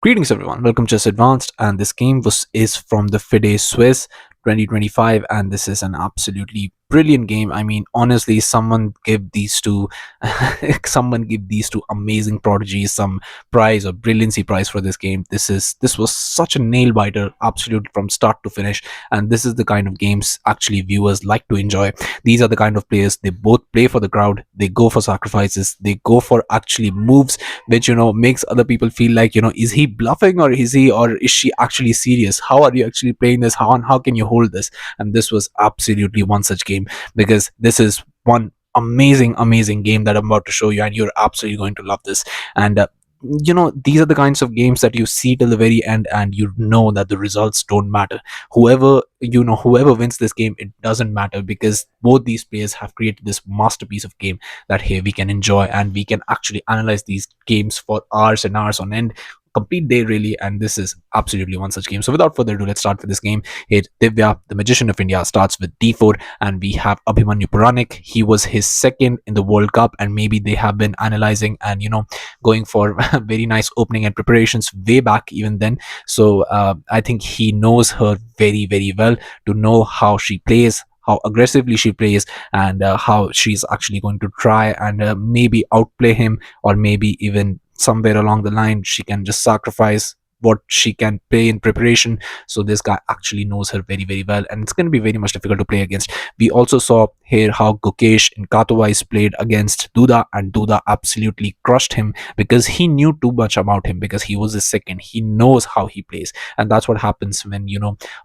Greetings everyone, welcome to Chess Advanced, and this game is from the FIDE Swiss 2025, and this is an absolutely brilliant game. I mean, honestly, someone give these two someone give these two amazing prodigies some prize or brilliancy prize for this game. This was such a nail biter, absolutely from start to finish, and this is the kind of games actually viewers like to enjoy. These are the kind of players, they both play for the crowd, they go for sacrifices, they go for actually moves which makes other people feel like, is he bluffing, or is she actually serious? How are you actually playing this? How can you hold this? And this was absolutely one such game, because this is one amazing game that I'm about to show you, and you're absolutely going to love this. And these are the kinds of games that you see till the very end, and you know that the results don't matter. Whoever wins this game, it doesn't matter, because both these players have created this masterpiece of game that here we can enjoy, and we can actually analyze these games for hours and hours on end, complete day really. And this is absolutely one such game. So without further ado, let's start with this game. Here Divya, the magician of India, starts with d4, and we have Abhimanyu Puranik. He was his second in the World Cup, and maybe they have been analyzing and going for very nice opening and preparations way back even then. So I think he knows her very well, to know how she plays, how aggressively she plays, and how she's actually going to try and maybe outplay him, or maybe even somewhere along the line she can just sacrifice what she can play in preparation. So this guy actually knows her very well, and it's going to be very much difficult to play against. We also saw here how Gukesh in Katowice played against Duda, and Duda absolutely crushed him, because he knew too much about him, because he was his second. He knows how he plays, and that's what happens when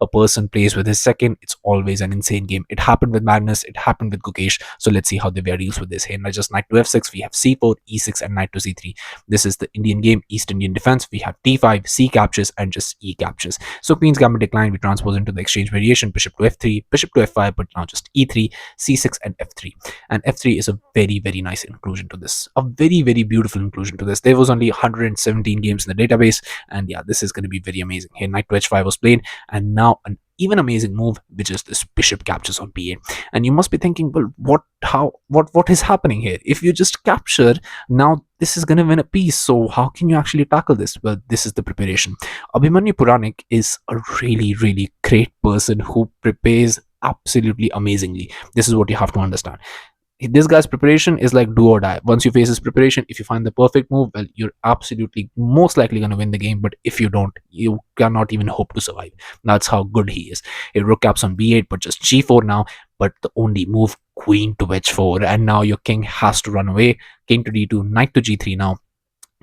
a person plays with his second. It's always an insane game. It happened with Magnus, it happened with Gukesh. So let's see how Divya deals with this. Here now, just knight to f6, we have c4, e6, and knight to c3. This is the Indian game, East Indian defense. We have d5, c captures, and just e captures. So queen's gambit decline, we transpose into the exchange variation, bishop to f3, bishop to f5, but now just e3, c6, and f3. And f3 is a very nice inclusion to this, a very beautiful inclusion to this. There was only 117 games in the database, and yeah, this is going to be very amazing. Here knight to h5 was played, and now an even amazing move, which is this bishop captures on b8. And you must be thinking, well, what is happening here? If you just capture, now this is going to win a piece, so how can you actually tackle this? Well, this is the preparation. Abhimanyu Puranik is a really great person who prepares absolutely amazingly. This is what you have to understand. This guy's preparation is like do or die. Once you face his preparation, if you find the perfect move, well, you're absolutely most likely going to win the game. But if you don't, you cannot even hope to survive. That's how good he is. A rook caps on b8, but just g4 now. But the only move, queen to h4, and now your king has to run away. King to d2, knight to g3 now,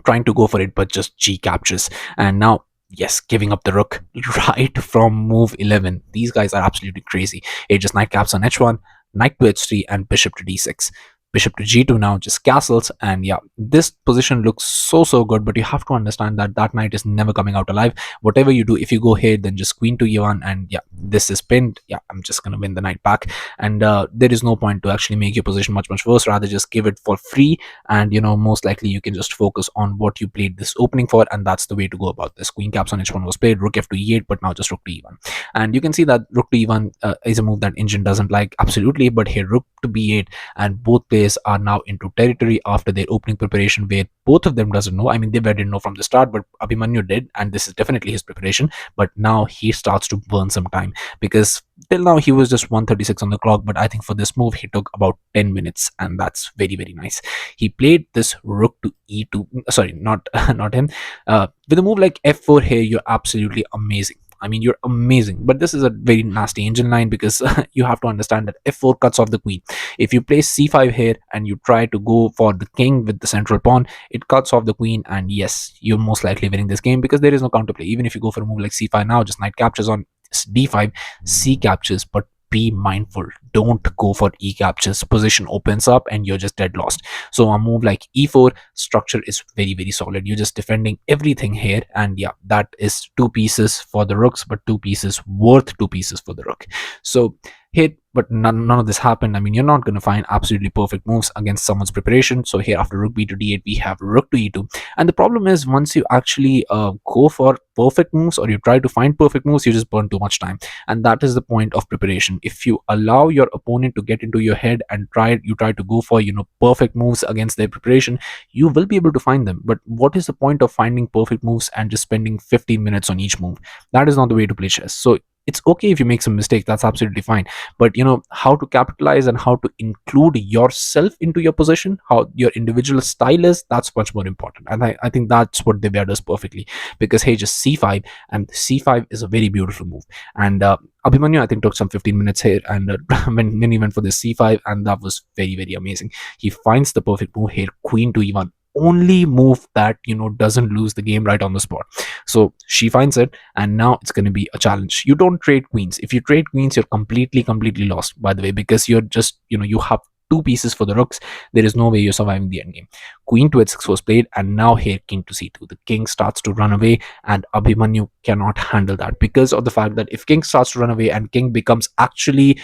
trying to go for it, but just g captures. And now, yes, giving up the rook right from move 11. These guys are absolutely crazy. It just knight caps on h1, knight to h3, and bishop to d6. Bishop to g2 now, just castles. And yeah, this position looks so good, but you have to understand that that knight is never coming out alive. Whatever you do, if you go here, then just queen to e1, and yeah, this is pinned. Yeah, I'm just gonna win the knight back, and there is no point to actually make your position much worse. Rather, just give it for free, and most likely you can just focus on what you played this opening for, and that's the way to go about this. Queen caps on h1 was played, rook f to e8, but now just rook to e1. And you can see that rook to e1 is a move that Engine doesn't like, absolutely. But here rook to b8, and both players are now into territory after their opening preparation, where both of them doesn't know. I mean, they didn't know from the start, but Abhimanyu did, and this is definitely his preparation. But now he starts to burn some time, because till now he was just 136 on the clock, but I think for this move he took about 10 minutes, and that's very nice. He played this rook to e2, sorry, not not him. With a move like f4 here, you're absolutely amazing. I mean, you're amazing. But this is a very nasty Engine line, because you have to understand that f4 cuts off the queen. If you play c5 here and you try to go for the king with the central pawn, it cuts off the queen, and yes, you're most likely winning this game, because there is no counterplay. Even if you go for a move like c5 now, just knight captures on d5, c captures, but be mindful, don't go for e captures. Position opens up and you're just dead lost. So a move like e4, structure is very solid. You're just defending everything here, and yeah, that is 2 pieces for the rooks, but 2 pieces worth 2 pieces for the rook. So hit, but none of this happened. I mean, you're not going to find absolutely perfect moves against someone's preparation. So here, after rook b to d8, we have rook to e2. And the problem is, once you actually go for perfect moves, or you try to find perfect moves, you just burn too much time. And that is the point of preparation. If you allow your opponent to get into your head and try to go for, perfect moves against their preparation, you will be able to find them. But what is the point of finding perfect moves and just spending 15 minutes on each move? That is not the way to play chess. So it's okay if you make some mistakes, that's absolutely fine. But how to capitalize and how to include yourself into your position, how your individual style is, that's much more important. And I think that's what Divya does perfectly. Because hey, just c5, and c5 is a very beautiful move. And Abhimanyu, I think, took some 15 minutes here, and when he went for this c5, and that was very, very amazing. He finds the perfect move here, queen to e1, only move that doesn't lose the game right on the spot. So she finds it, and now it's going to be a challenge. You don't trade queens. If you trade queens, you're completely lost, by the way, because you're just, you have two pieces for the rooks. There is no way you're surviving the endgame. Queen to h6 was played, and now here king to c2. The king starts to run away, and Abhimanyu cannot handle that, because of the fact that if king starts to run away and king becomes actually,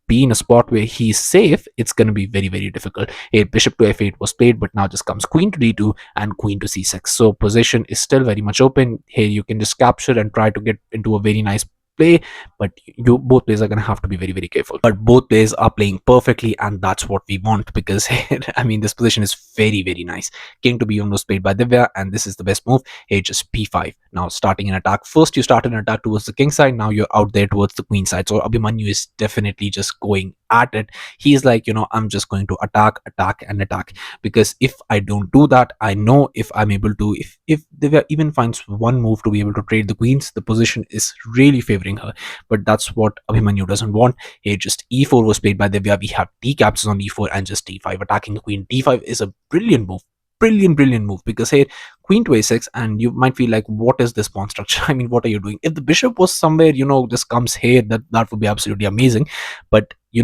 be in a spot where he's safe, it's going to be very, very difficult. Here, bishop to f8 was played, but now just comes queen to d2 and queen to c6. So position is still very much open. Here you can just capture and try to get into a very nice play, but both players are going to have to be very, very careful. But both players are playing perfectly, and that's what we want, because I mean, this position is very, very nice. King to b1 was played by Divya, and this is the best move. Here, just p5. Now starting an attack. First you started an attack towards the king side, now you're out there towards the queen side. So Abhimanyu is definitely just going at it. He's like, I'm just going to attack, and attack, because if I don't do that, I know if I'm able to, if Divya even finds one move to be able to trade the queens, the position is really favoring her. But that's what Abhimanyu doesn't want. Here, just e4 was played by Divya. We have d captures on e4 and just d5 attacking the queen. d5 is a brilliant move. Brilliant move, because here queen to a6, and you might feel like, what is this pawn structure? I mean, what are you doing? If the bishop was somewhere, just comes here, that would be absolutely amazing. But you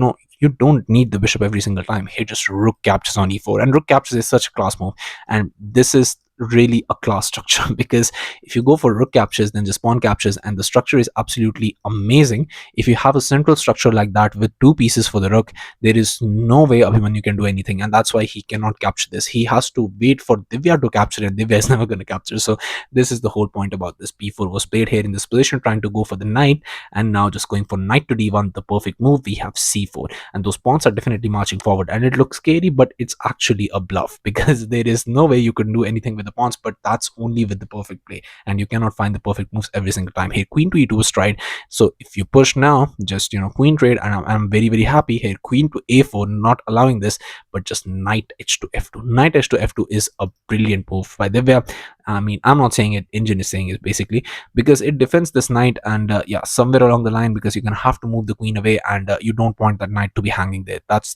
don't need the bishop every single time. Here, just rook captures on e4, and rook captures is such a class move, and this is really a class structure. Because if you go for rook captures, then just pawn captures, and the structure is absolutely amazing. If you have a central structure like that with two pieces for the rook, there is no way Abhimanyu can do anything, and that's why he cannot capture this. He has to wait for Divya to capture it. Divya is never going to capture. So this is the whole point about this. b4 was played here in this position, trying to go for the knight, and now just going for knight to d1, the perfect move. We have c4, and those pawns are definitely marching forward, and it looks scary, but it's actually a bluff, because there is no way you can do anything with the pawns, but that's only with the perfect play, and you cannot find the perfect moves every single time. Here, queen to e2 was tried. So if you push now, just queen trade, and I'm very, very happy here. Queen to a4, not allowing this, but just knight h to f2. Knight h to f2 is a brilliant move by Divya. I mean, I'm not saying it, Engine is saying it, basically, because it defends this knight, and yeah, somewhere along the line, because you're gonna have to move the queen away, and you don't want that knight to be hanging there. That's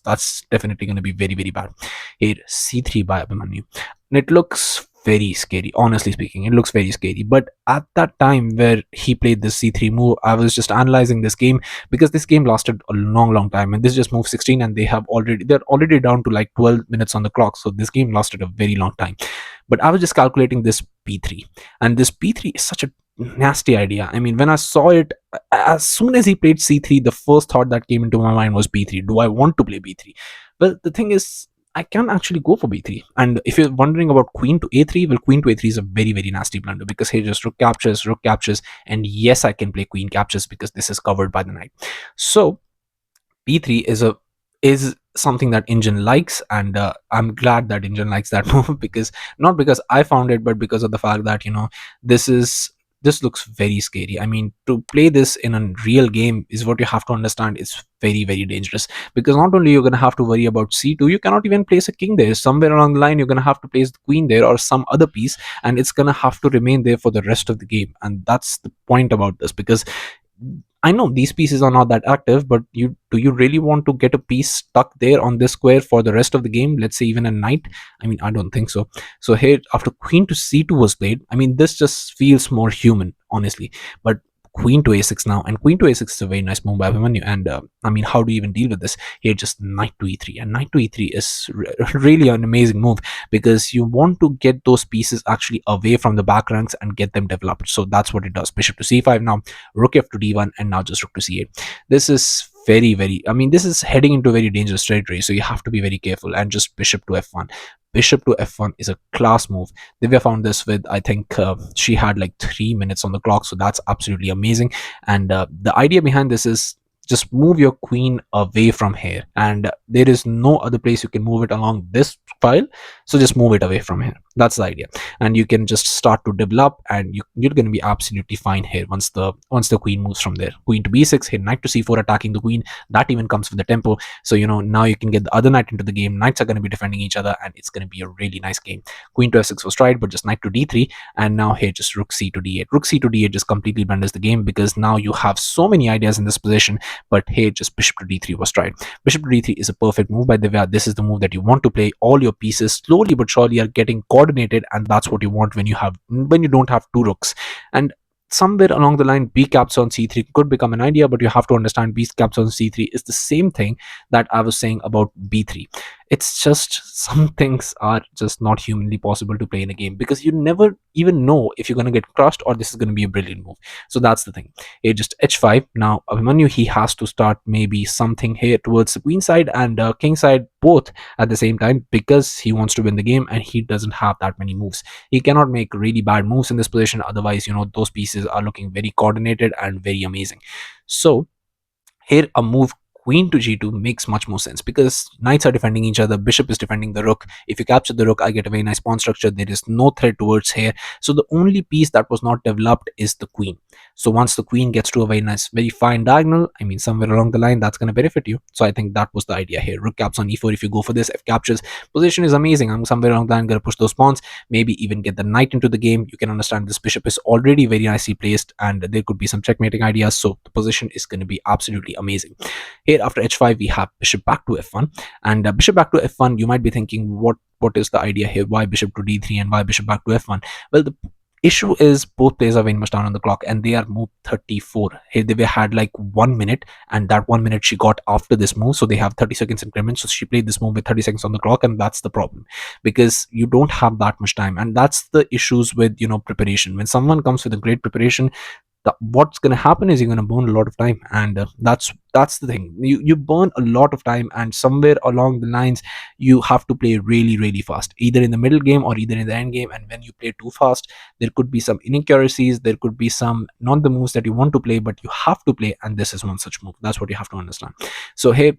definitely going to be very, very bad. Here, c3 by Abhimanyu. And it looks very scary, honestly speaking. It looks very scary. But at that time where he played this c3 move, I was just analyzing this game, because this game lasted a long time, and this just moved 16, and they're already down to like 12 minutes on the clock. So this game lasted a very long time. But I was just calculating this p3, and this p3 is such a nasty idea. I mean, when I saw it, as soon as he played c3, the first thought that came into my mind was b3. Do I want to play b3? Well, the thing is, I can actually go for b3. And if you're wondering about queen to a3, well, queen to a3 is a very, very nasty blunder, because here just rook captures, and yes, I can play queen captures, because this is covered by the knight. So b3 is something that Engine likes, and I'm glad that Engine likes that move, because not because I found it, but because of the fact that this looks very scary. I mean, to play this in a real game is what you have to understand. It's very, very dangerous, because not only you're going to have to worry about c2, you cannot even place a king there. Somewhere along the line, you're going to have to place the queen there, or some other piece, and it's going to have to remain there for the rest of the game. And that's the point about this, because I know these pieces are not that active, but do you really want to get a piece stuck there on this square for the rest of the game? Let's say even a knight. I mean, I don't think so. So here, after queen to c2 was played, I mean, this just feels more human, honestly. But queen to a6 now, and queen to a6 is a very nice move by Abhimanyu. And I mean, how do you even deal with this? Here, just knight to e3, and knight to e3 is really an amazing move, because you want to get those pieces actually away from the back ranks and get them developed. So that's what it does. Bishop to c5 now, rook f to d1, and now just rook to c8. This is very, I mean, this is heading into very dangerous territory, so you have to be very careful. And just bishop to f1. Bishop to f1 is a class move. Divya found this with, I think, she had like 3 minutes on the clock, so that's absolutely amazing. And the idea behind this is just move your queen away from here, and there is no other place you can move it along this file, so just move it away from here. That's the idea. And you can just start to develop, and you're going to be absolutely fine here once the queen moves from there. Queen to b6, here knight to c4 attacking the queen. That even comes with the tempo, so now you can get the other knight into the game. Knights are going to be defending each other, and it's going to be a really nice game. Queen to f6 was tried, but just knight to d3, and now here just rook c to d8. Rook c to d8 just completely blunders the game, because now you have so many ideas in this position. But here just bishop to d3 was tried. Bishop to d3 is a perfect move by Divya. This is the move that you want to play. All your pieces slowly but surely are getting coordinated, and that's what you want when you don't have two rooks. And somewhere along the line, b caps on c3 could become an idea, but you have to understand b caps on c3 is the same thing that I was saying about b3. It's just some things are just not humanly possible to play in a game, because you never even know if you're going to get crushed or this is going to be a brilliant move. So that's the thing. It just h5. Now Abhimanyu, he has to start maybe something here towards the queen side and king side both at the same time, because he wants to win the game and he doesn't have that many moves. He cannot make really bad moves in this position, otherwise those pieces are looking very coordinated and very amazing. So here a move queen to g2 makes much more sense, because knights are defending each other, bishop is defending the rook. If you capture the rook, I get a very nice pawn structure. There is no threat towards here, so the only piece that was not developed is the queen. So once the queen gets to a very nice, very fine diagonal, I mean somewhere along the line, that's going to benefit you. So I think that was the idea here. Rook caps on e4. If you go for this, f captures, position is amazing. I'm somewhere along the line going to push those pawns, maybe even get the knight into the game. You can understand this bishop is already very nicely placed, and there could be some checkmating ideas, so the position is going to be absolutely amazing. Here after h5 we have bishop back to f1, and bishop back to f1, you might be thinking, what is the idea here? Why bishop to d3 and why bishop back to f1? Well, the issue is both players are very much down on the clock, and they are move 34. Here they had like 1 minute, and that 1 minute she got after this move, so they have 30 seconds increment. So she played this move with 30 seconds on the clock, and that's the problem, because you don't have that much time. And that's the issues with preparation. When someone comes with a great preparation, what's going to happen is you're going to burn a lot of time, and that's the thing. You burn a lot of time, and somewhere along the lines you have to play really fast, either in the middle game or either in the end game. And when you play too fast, there could be some inaccuracies, there could be some not the moves that you want to play, but you have to play, and this is one such move. That's what you have to understand. So here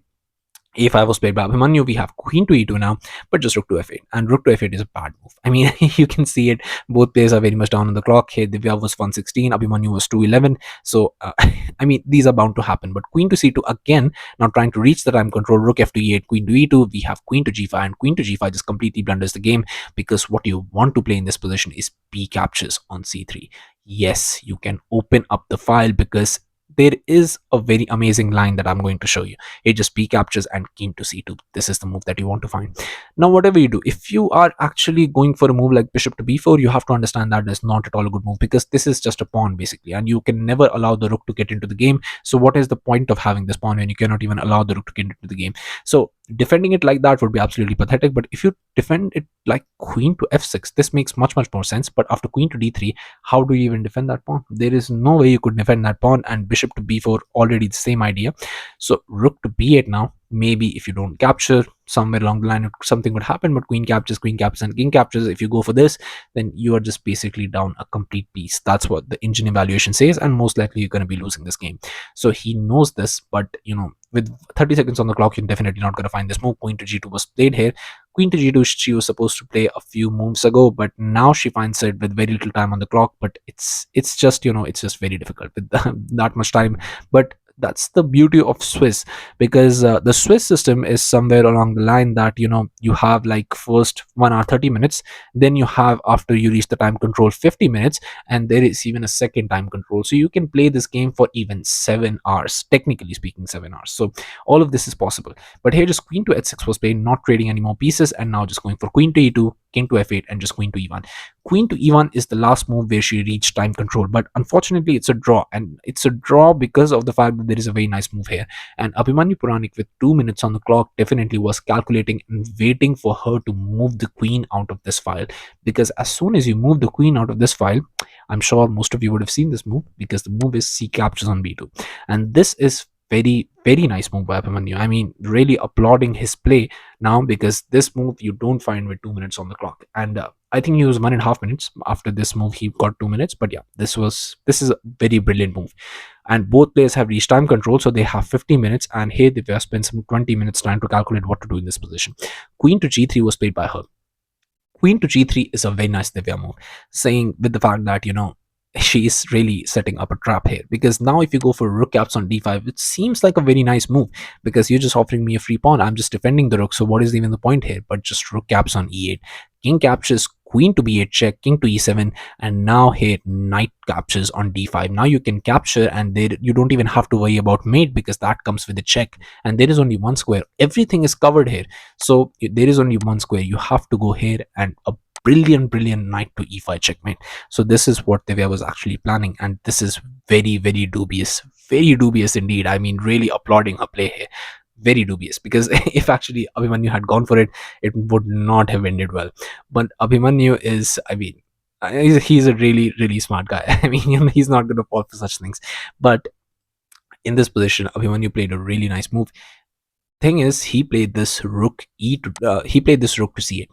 a5 was played by Abhimanyu. We have queen to e2 now, but just rook to f8. And rook to f8 is a bad move. I mean, you can see it. Both players are very much down on the clock. Here, Divya was 116, Abhimanyu was 211. So, I mean, these are bound to happen. But queen to c2 again, now trying to reach the time control. Rook f to e8, queen to e2. We have queen to g5, and queen to g5 just completely blunders the game, because what you want to play in this position is b captures on c3. Yes, you can open up the file, because there is a very amazing line that I'm going to show you. It just b captures and king to c2. This is the move that you want to find. Now whatever you do, if you are actually going for a move like bishop to b4, you have to understand that is not at all a good move, because this is just a pawn basically, and you can never allow the rook to get into the game. So what is the point of having this pawn when you cannot even allow the rook to get into the game? So defending it like that would be absolutely pathetic. But if you defend it like queen to f6, this makes much more sense. But after queen to d3, how do you even defend that pawn? There is no way you could defend that pawn. And bishop to b4, already the same idea. So rook to b8 now. Maybe if you don't capture, somewhere along the line something would happen, but queen captures, and king captures. If you go for this, then you are just basically down a complete piece. That's what the engine evaluation says, and most likely you're going to be losing this game. So he knows this, but with 30 seconds on the clock, you're definitely not going to find this move. Queen to g2 was played here. Queen to g2 she was supposed to play a few moves ago, but now she finds it with very little time on the clock. But it's just it's just very difficult with that much time. But that's the beauty of Swiss, because the Swiss system is somewhere along the line that you have like first 1 hour 30 minutes, then you have, after you reach the time control, 50 minutes, and there is even a second time control. So you can play this game for even 7 hours, technically speaking 7 hours. So all of this is possible. But here just queen to h6 was played, not trading any more pieces, and now just going for queen to e2, king to f8, and just queen to e1. Queen to e1 is the last move where she reached time control, but unfortunately it's a draw, and it's a draw because of the fact that there is a very nice move here. And Abhimanyu Puranik, with 2 minutes on the clock, definitely was calculating and waiting for her to move the queen out of this file, because as soon as you move the queen out of this file, I'm sure most of you would have seen this move, because the move is c captures on b2, and this is very very nice move by Abhimanyu. I mean, really applauding his play now, because this move you don't find with 2 minutes on the clock. And I think he was 1.5 minutes after this move. He got 2 minutes, but yeah, this is a very brilliant move. And both players have reached time control, so they have 50 minutes. And here Divya spent some 20 minutes trying to calculate what to do in this position. Queen to g3 was played by her. Queen to g3 is a very nice Divya move, saying with the fact that, she is really setting up a trap here, because now if you go for rook caps on d5, it seems like a very nice move, because you're just offering me a free pawn. I'm just defending the rook, so what is even the point here? But just rook caps on e8, king captures, queen to b8 check, king to e7, and now here knight captures on d5. Now you can capture, and there you don't even have to worry about mate, because that comes with a check, and there is only one square. Everything is covered here, so there is only one square. You have to go here, and a brilliant knight to e5 checkmate. So this is what Divya was actually planning, and this is very dubious indeed. I mean, really applauding her play here. Very dubious, because if actually Abhimanyu had gone for it, it would not have ended well. But Abhimanyu is, I mean, he's a really smart guy. I mean, he's not going to fall for such things. But in this position, Abhimanyu played a really nice move. Thing is, he played this rook he played this rook to c8.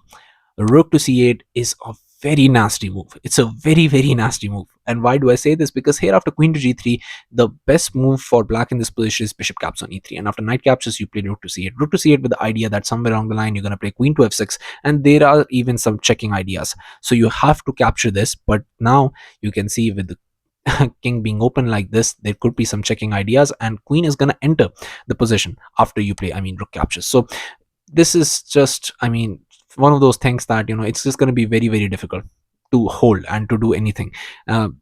Rook to c8 is a very nasty move. It's a very nasty move. And why do I say this? Because here after queen to g3, the best move for black in this position is bishop caps on e3. And after knight captures, you play rook to c8. Rook to c8 with the idea that somewhere along the line you're going to play queen to f6, and there are even some checking ideas. So you have to capture this. But now you can see with the king being open like this, there could be some checking ideas, and queen is going to enter the position after you play, I mean, rook captures. So this is just, I mean, one of those things that, it's just going to be very difficult to hold and to do anything,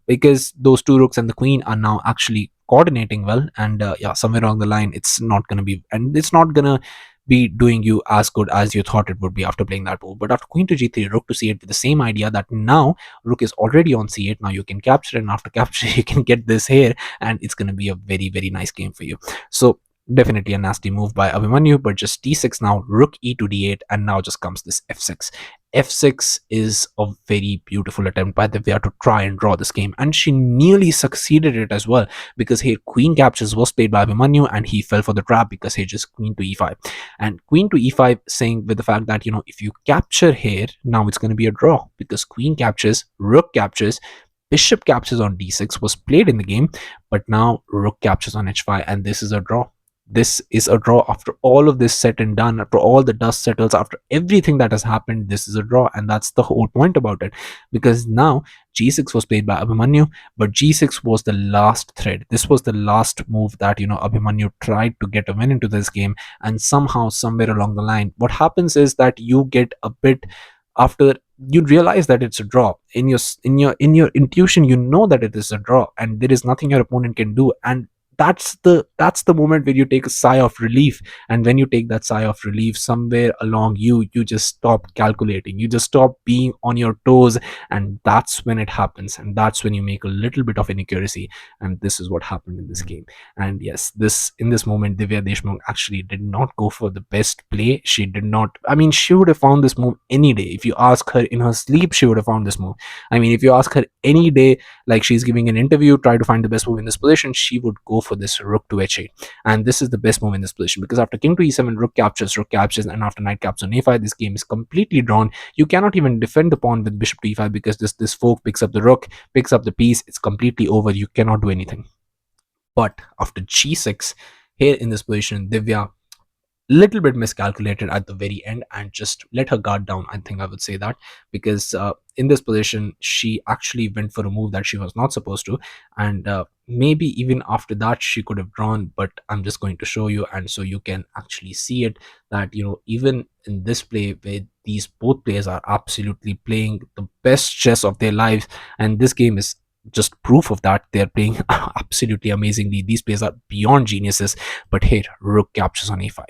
because those two rooks and the queen are now actually coordinating well. And yeah, somewhere along the line, it's not going to be, and it's not going to be doing you as good as you thought it would be after playing that move. But after queen to g3, rook to c8, with the same idea that now rook is already on c8, now you can capture, and after capture you can get this here, and it's going to be a very nice game for you. So definitely a nasty move by Abhimanyu, but just d6 now, rook e to d8, and now just comes this f6. F6 is a very beautiful attempt by Divya to try and draw this game, and she nearly succeeded it as well, because here queen captures was played by Abhimanyu, and he fell for the trap because he just queen to e5. And queen to e5, saying with the fact that, if you capture here, now it's going to be a draw, because queen captures, rook captures, bishop captures on d6 was played in the game, but now rook captures on h5, and this is a draw. This is a draw after all of this said and done, after all the dust settles, after everything that has happened. This is a draw, and that's the whole point about it, because now g6 was played by Abhimanyu, but g6 was the last thread. This was the last move that, Abhimanyu tried to get a win into this game, and somehow, somewhere along the line, what happens is that you get a bit, after you realize that it's a draw, in your intuition, you know that it is a draw, and there is nothing your opponent can do. And that's the moment where you take a sigh of relief. And when you take that sigh of relief, somewhere along you just stop calculating, you just stop being on your toes, and that's when it happens, and that's when you make a little bit of inaccuracy. And this is what happened in this game. And yes, in this moment, Divya Deshmukh actually did not go for the best play. She did not, I mean, she would have found this move any day. If you ask her in her sleep, she would have found this move. I mean, if you ask her any day, like she's giving an interview, try to find the best move in this position, she would go for this rook to h8. And this is the best move in this position, because after king to e7, rook captures, and after knight captures on a5, this game is completely drawn. You cannot even defend the pawn with bishop to e5, because this fork picks up the rook, picks up the piece. It's completely over. You cannot do anything. But after g6, here in this position, Divya little bit miscalculated at the very end and just let her guard down. I think I would say that, because in this position, she actually went for a move that she was not supposed to. And maybe even after that, she could have drawn, but I'm just going to show you, and so you can actually see it, that, even in this play where these both players are absolutely playing the best chess of their lives, and this game is just proof of that. They're playing absolutely amazingly. These players are beyond geniuses. But here, rook captures on a5,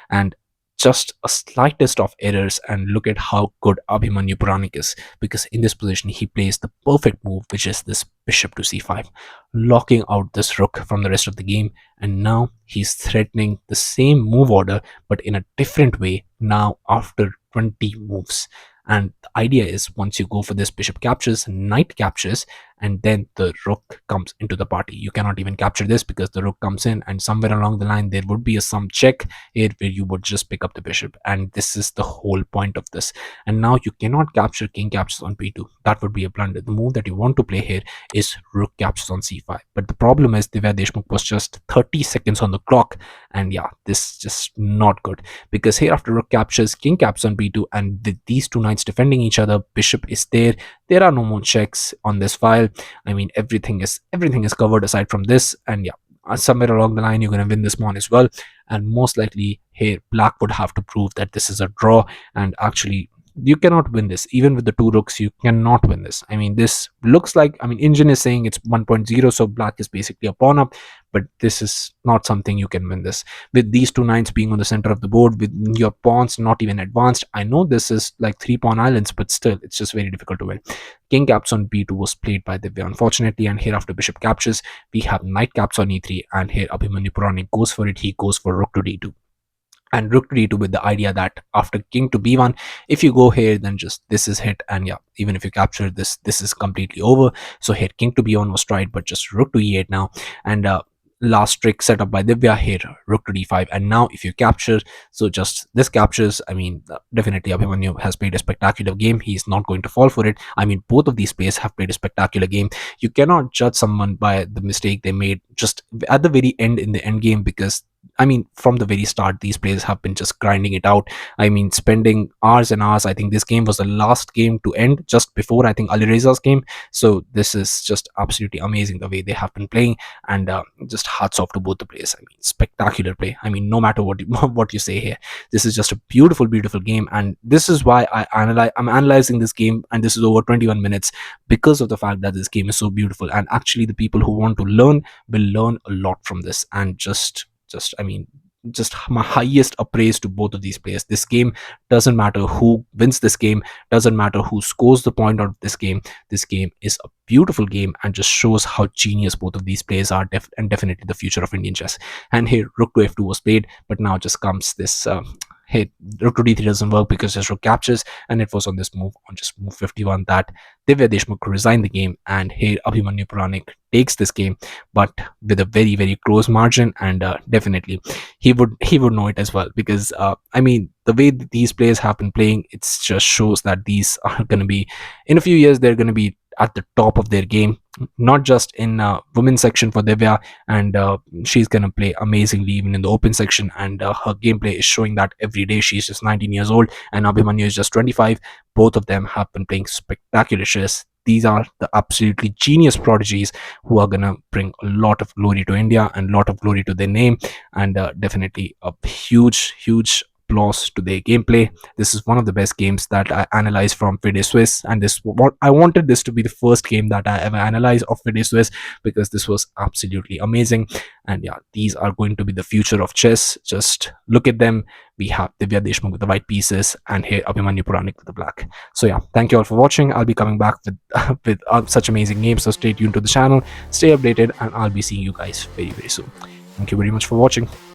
and just a slightest of errors, and look at how good Abhimanyu Puranik is, because in this position he plays the perfect move, which is this bishop to c5, locking out this rook from the rest of the game. And now he's threatening the same move order, but in a different way now after 20 moves. And the idea is, once you go for this, bishop captures, knight captures, and then the rook comes into the party. You cannot even capture this because the rook comes in, and somewhere along the line there would be some check here where you would just pick up the bishop, and this is the whole point of this. And now you cannot capture king captures on b2. That would be a blunder. The move that you want to play here is rook captures on c5. But the problem is Divya Deshmukh was just 30 seconds on the clock, and yeah, this is just not good, because here after rook captures, king captures on b2, and with these two knights defending each other, bishop is there are no more checks on this file. I mean, everything is covered aside from this, and yeah, somewhere along the line you're going to win this pawn as well. And most likely here black would have to prove that this is a draw, and actually you cannot win this. Even with the two rooks, you cannot win this. I mean, this looks like, I mean, engine is saying it's 1.0, so black is basically a pawn up, but this is not something you can win this with these two knights being on the center of the board, with your pawns not even advanced. I know this is like 3 pawn islands, but still it's just very difficult to win. King caps on b2 was played by Divya, unfortunately, and here after bishop captures, we have knight caps on e3, and here Abhimanyu Puranik goes for it. He goes for rook to d2, and rook to d2 with the idea that after king to b1, if you go here, then just this is hit, and yeah, even if you capture this, this is completely over. So here king to b1 was tried, but just rook to e8 now. And last trick set up by Divya here, rook to d5, and now if you capture, so just this captures. I mean, definitely Abhimanyu has played a spectacular game. He's not going to fall for it. I mean, both of these players have played a spectacular game. You cannot judge someone by the mistake they made just at the very end in the end game, because I mean, from the very start, these players have been just grinding it out. I mean, spending hours and hours. I think this game was the last game to end just before, I think, Alireza's game. So this is just absolutely amazing the way they have been playing, and just hats off to both the players. I mean, spectacular play. I mean, no matter what you, what you say here, this is just a beautiful, beautiful game, and this is why I'm analyzing this game, and this is over 21 minutes, because of the fact that this game is so beautiful, and actually the people who want to learn will learn a lot from this. And I mean, just my highest appraise to both of these players. This game doesn't matter who wins this game, doesn't matter who scores the point out of this game. This game is a beautiful game and just shows how genius both of these players are, and definitely the future of Indian chess. And here rook to f2 was played, but now just comes this hey, rook to d3 doesn't work because his rook captures, and it was on this move, on just move 51, that Divya Deshmukh resigned the game. And here Abhimanyu Puranik takes this game, but with a very, very close margin, and definitely he would know it as well, because I mean, the way that these players have been playing, it just shows that these are going to be, in a few years, they're going to be at the top of their game, not just in women's section for Divya, and she's going to play amazingly even in the open section, and her gameplay is showing that every day. She's just 19 years old, and Abhimanyu is just 25. Both of them have been playing spectacular chess. These are the absolutely genius prodigies who are going to bring a lot of glory to India and a lot of glory to their name, and definitely a huge applause to their gameplay. This is one of the best games that I analyzed from FIDE Swiss, and this, what I wanted this to be the first game that I ever analyzed of FIDE Swiss, because this was absolutely amazing. And yeah, these are going to be the future of chess. Just look at them. We have Divya Deshmukh with the white pieces, and here Abhimanyu Puranik with the black. So yeah, thank you all for watching. I'll be coming back with with such amazing games, so stay tuned to the channel, stay updated, and I'll be seeing you guys very, very soon. Thank you very much for watching.